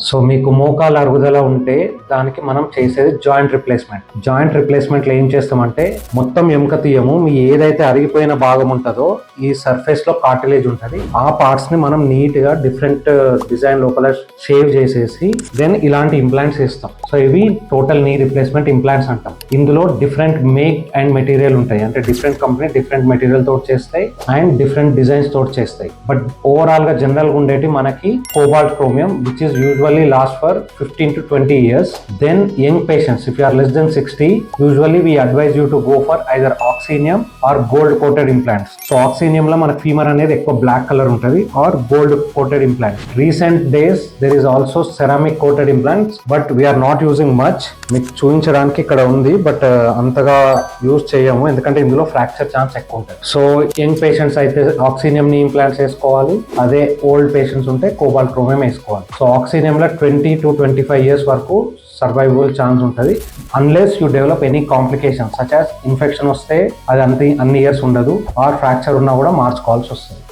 So మీకు మోకాలు అరుగుదల ఉంటే దానికి మనం చేసేది జాయింట్ రిప్లేస్మెంట్లో ఏం చేస్తామంటే మొత్తం ఎముక తీయము, మీ ఏదైతే అరిగిపోయిన భాగం ఉంటుందో ఈ సర్ఫేస్ లో కార్టిలేజ్ ఉంటుంది, ఆ పార్ట్స్ ని మనం నీట్ గా డిఫరెంట్ డిజైన్ లోపల షేవ్ చేసేసి దెన్ ఇలాంటి ఇంప్లాంట్స్ ఇస్తాం. సో ఇవి టోటల్ నీ రిప్లేస్మెంట్ ఇంప్లాంట్స్ అంటాం. ఇందులో డిఫరెంట్ మేక్ అండ్ మెటీరియల్ ఉంటాయి, అంటే డిఫరెంట్ కంపెనీ డిఫరెంట్ మెటీరియల్ తోటి చేస్తాయి అండ్ డిఫరెంట్ డిజైన్స్ తోటి చేస్తాయి. బట్ ఓవరాల్ గా జనరల్ గా ఉండేటి మనకి cobalt chromium which is usually last for 15 to 20 years. Then young patients, if you are less than 60, usually we advise you to go for either oxenium or gold coated implants. So oxenium లో మనకు femur అనేది ఎక్కువ black colour ఉంటుంది, or gold coated implants. Recent days there is also ceramic coated implants, but we are not using much. మీకు చూపించడానికి ఇక్కడ ఉంది, but అంతగా యూజ్ చేయము ఎందుకంటే ఇందులో ఫ్రాక్చర్ ఛాన్స్ ఎక్కువ ఉంటుంది. సో యంగ్ పేషెంట్స్ అయితే ఆక్సినియం ని ఇంప్లాంట్స్ వేసుకోవాలి, అదే ఓల్డ్ పేషెంట్స్ ఉంటే కోబాల్ట్ క్రోమియం వేసుకోవాలి. సో ఆక్సినియం 20 to 25 years వరకు సర్వైవల్ ఛాన్స్ ఉంటుంది, unless you develop any complication such as infection వస్తే అది అన్ని ఇయర్స్ ఉండదు, ఆర్ ఫ్రాక్చర్ ఉన్నా కూడా మార్చుకోవాల్సి వస్తుంది.